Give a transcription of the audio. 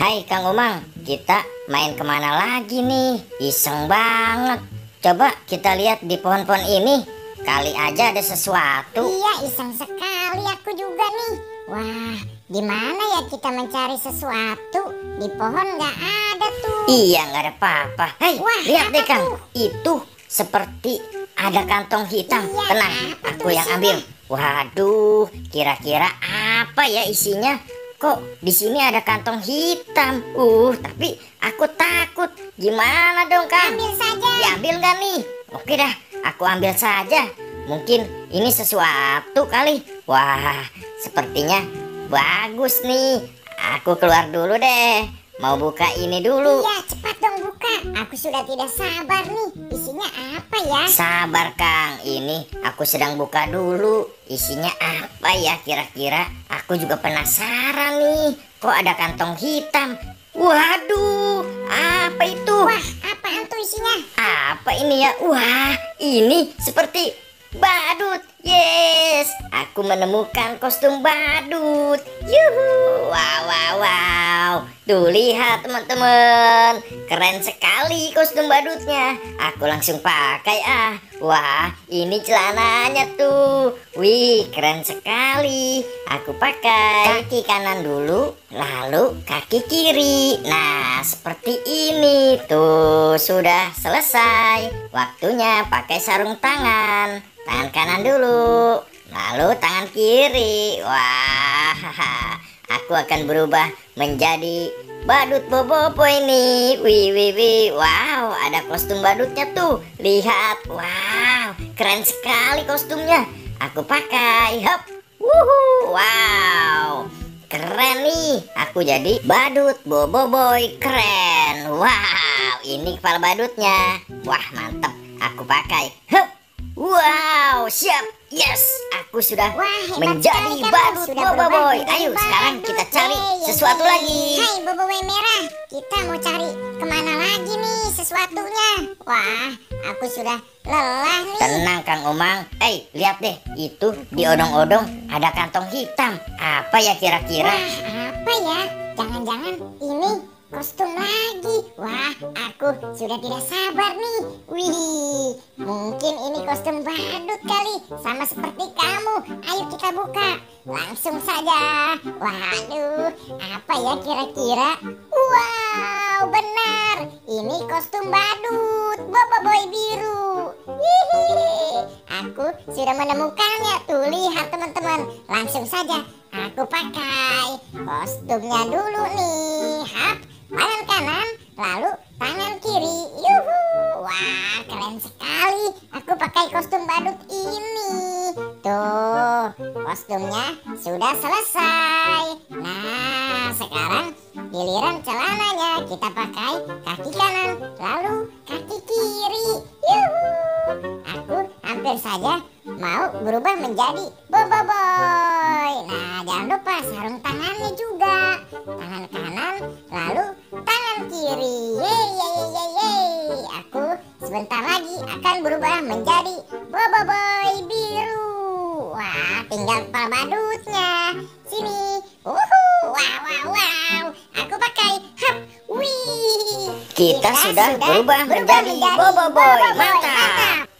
Hai Kang Umang, kita main kemana lagi nih? Iseng banget. Coba kita lihat di pohon-pohon ini. Kali aja ada sesuatu. Iya, iseng sekali aku juga nih. Wah, gimana ya kita mencari sesuatu? Di pohon nggak ada tuh. Iya, nggak ada apa-apa. Hei, Wah, lihat deh apa Kang. tuh? Itu seperti ada kantong hitam. Iya, Tenang, apa aku tuh yang isinya? ambil. Waduh, kira-kira apa ya isinya? Kok di sini ada kantong hitam? Tapi aku takut. Gimana dong, Kang? Ambil saja. Diambil nggak nih? Oke dah, aku ambil saja. Mungkin ini sesuatu kali. Wah, sepertinya bagus nih. Aku keluar dulu deh. Mau buka ini dulu. Iya, cepat dong buka. Aku sudah tidak sabar nih. Isinya apa ya? Sabar Kang, ini aku sedang buka dulu. Isinya apa ya kira-kira? Aku juga penasaran nih. Kok ada kantong hitam? Waduh, apa itu? Wah, apaan tuh isinya? Apa ini ya? Wah, ini seperti badut. Yes, aku menemukan kostum badut. Yuhu, wow, wow, wow. Tuh lihat teman-teman, keren sekali kostum badutnya. Aku langsung pakai ah. Wah, ini celananya tuh. Wih, keren sekali. Aku pakai kaki kanan dulu, lalu kaki kiri. Nah, seperti ini tuh. Sudah selesai. Waktunya pakai sarung tangan. Tangan kanan dulu, lalu tangan kiri. Wah, aku akan berubah menjadi badut boboiboy ini. Wih, wih, wih. Wow, ada kostum badutnya tuh. Lihat, wow, keren sekali kostumnya. Aku pakai, hop, wuhu, wow, keren nih. Aku jadi badut boboiboy, keren. Wow, ini kepala badutnya. Wah, mantap. Aku pakai, hop. Wow, siap. Yes, aku sudah Wah, hebat menjadi sekali kamu. badut Sudah berubah boboiboy. menjadi Ayo, sekarang badut. kita cari Yeay, sesuatu yeay. lagi. Hai boboiboy merah, kita mau cari kemana lagi nih sesuatunya? Wah, aku sudah lelah nih. Tenang Kang Umang. Lihat deh, itu di odong-odong ada kantong hitam. Apa ya kira-kira? Wah, apa ya? Jangan-jangan ini kostum lagi. Wah, aku sudah tidak sabar nih. Wih, mungkin ini kostum badut kali, sama seperti kamu. Ayo kita buka. Langsung saja. Waduh, apa ya kira-kira? Wow, benar. Ini kostum badut boboiboy biru. Hihi, aku sudah menemukannya. Tuh lihat teman-teman. Langsung saja aku pakai kostumnya dulu nih. Hap, tangan kanan, lalu tangan kiri. Yuhu, wah keren sekali. Aku pakai kostum badut ini. Tuh, kostumnya sudah selesai. Nah, sekarang giliran celananya. Kita pakai kaki kanan, lalu kaki kiri. Yuhu, aku hampir saja mau berubah menjadi boboiboy. Nah, jangan lupa sarung tangannya juga. Tangan kanan, lalu tangan kiri. Yeay, yeay, yeay, yeay. Aku sebentar lagi akan berubah menjadi boboiboy biru. Wah, tinggal kepala badutnya. Sini. Wow, wow, wow. Aku pakai. Hap, wih. Kita sudah berubah menjadi boboiboy. Mantap.